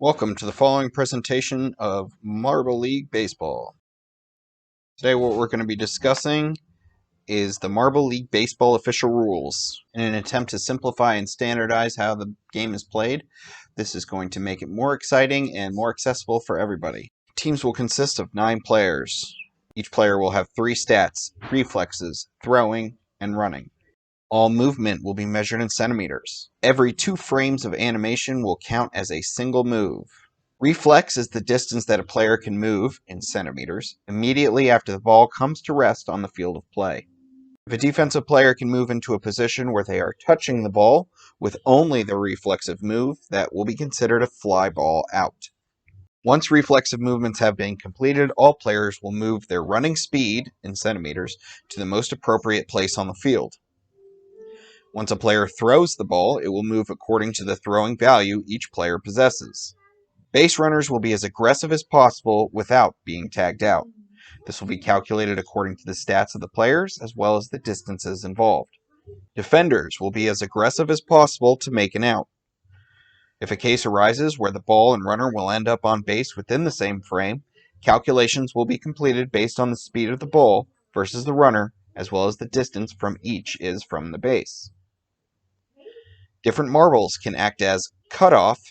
Welcome to the following presentation of Marble League Baseball. Today what we're going to be discussing is the Marble League Baseball official rules. In an attempt to simplify and standardize how the game is played, this is going to make it more exciting and more accessible for everybody. Teams will consist of 9 players. Each player will have 3 stats: reflexes, throwing, and running. All movement will be measured in centimeters. Every 2 frames of animation will count as a single move. Reflex is the distance that a player can move, in centimeters, immediately after the ball comes to rest on the field of play. If a defensive player can move into a position where they are touching the ball with only the reflexive move, that will be considered a fly ball out. Once reflexive movements have been completed, all players will move their running speed, in centimeters, to the most appropriate place on the field. Once a player throws the ball, it will move according to the throwing value each player possesses. Base runners will be as aggressive as possible without being tagged out. This will be calculated according to the stats of the players as well as the distances involved. Defenders will be as aggressive as possible to make an out. If a case arises where the ball and runner will end up on base within the same frame, calculations will be completed based on the speed of the ball versus the runner as well as the distance from each is from the base. Different marbles can act as cutoff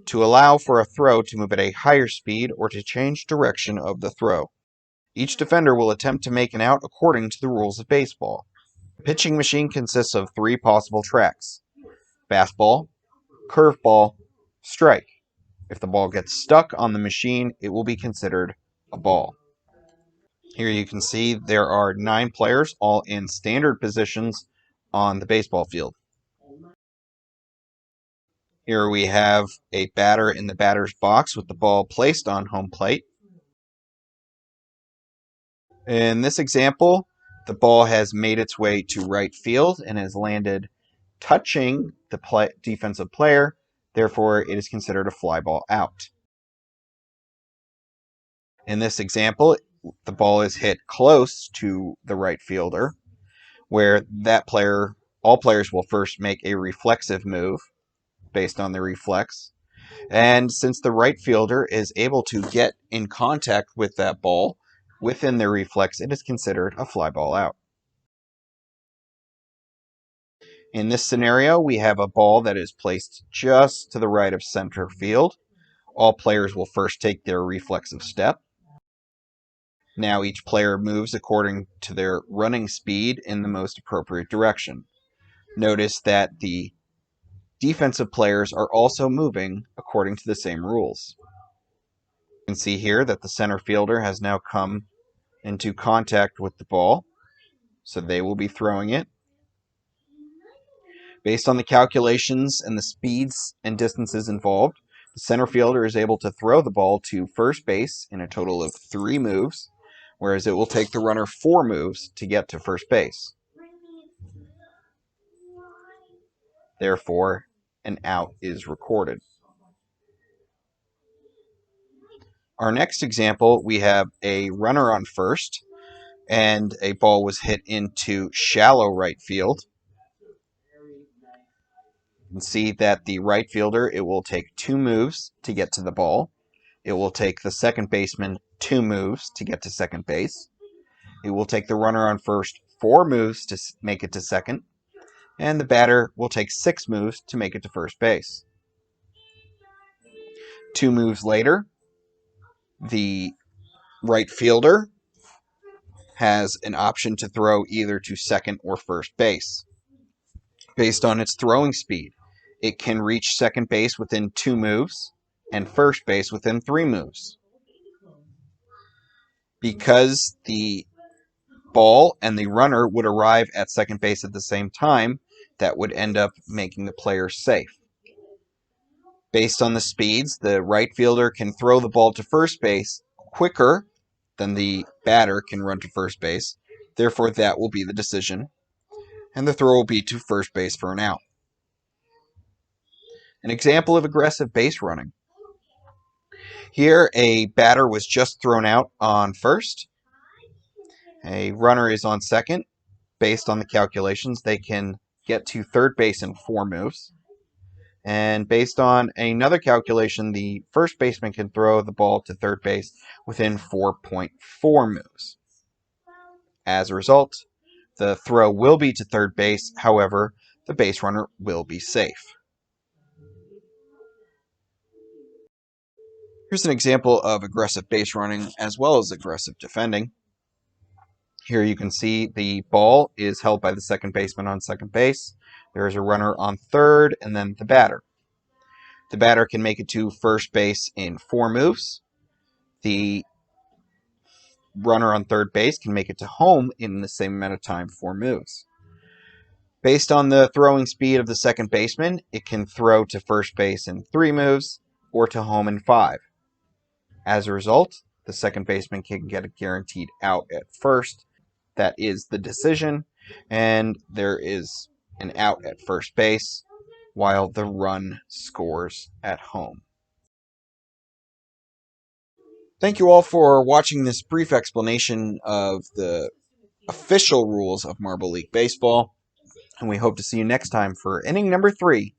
to allow for a throw to move at a higher speed or to change direction of the throw. Each defender will attempt to make an out according to the rules of baseball. The pitching machine consists of 3 possible tracks: fastball, curveball, strike. If the ball gets stuck on the machine, it will be considered a ball. Here you can see there are 9 players, all in standard positions on the baseball field. Here we have a batter in the batter's box with the ball placed on home plate. In this example, the ball has made its way to right field and has landed touching the defensive player. Therefore, it is considered a fly ball out. In this example, the ball is hit close to the right fielder, where all players will first make a reflexive move based on the reflex. And since the right fielder is able to get in contact with that ball within their reflex, it is considered a fly ball out. In this scenario, we have a ball that is placed just to the right of center field. All players will first take their reflexive step. Now each player moves according to their running speed in the most appropriate direction. Notice that the defensive players are also moving according to the same rules. You can see here that the center fielder has now come into contact with the ball, so they will be throwing it. Based on the calculations and the speeds and distances involved, the center fielder is able to throw the ball to first base in a total of 3 moves, whereas it will take the runner 4 moves to get to first base. Therefore, an out is recorded. Our next example, we have a runner on first, and a ball was hit into shallow right field. You can see that the right fielder, it will take 2 moves to get to the ball. It will take the second baseman 2 moves to get to second base. It will take the runner on first 4 moves to make it to second. And the batter will take 6 moves to make it to first base. 2 moves later, the right fielder has an option to throw either to second or first base. Based on its throwing speed, it can reach second base within 2 moves and first base within 3 moves. Because the ball and the runner would arrive at second base at the same time, that would end up making the player safe. Based on the speeds, the right fielder can throw the ball to first base quicker than the batter can run to first base. Therefore, that will be the decision, and the throw will be to first base for an out. An example of aggressive base running. Here, a batter was just thrown out on first. A runner is on second. Based on the calculations, they can get to third base in 4 moves. And based on another calculation, the first baseman can throw the ball to third base within 4.4 moves. As a result, the throw will be to third base, however, the base runner will be safe. Here's an example of aggressive base running as well as aggressive defending. Here you can see the ball is held by the second baseman on second base. There is a runner on third, and then the batter. The batter can make it to first base in 4 moves. The runner on third base can make it to home in the same amount of time, 4 moves. Based on the throwing speed of the second baseman, it can throw to first base in 3 moves or to home in 5. As a result, the second baseman can get a guaranteed out at first. That is the decision, and there is an out at first base while the run scores at home. Thank you all for watching this brief explanation of the official rules of Marble League Baseball, and we hope to see you next time for inning number 3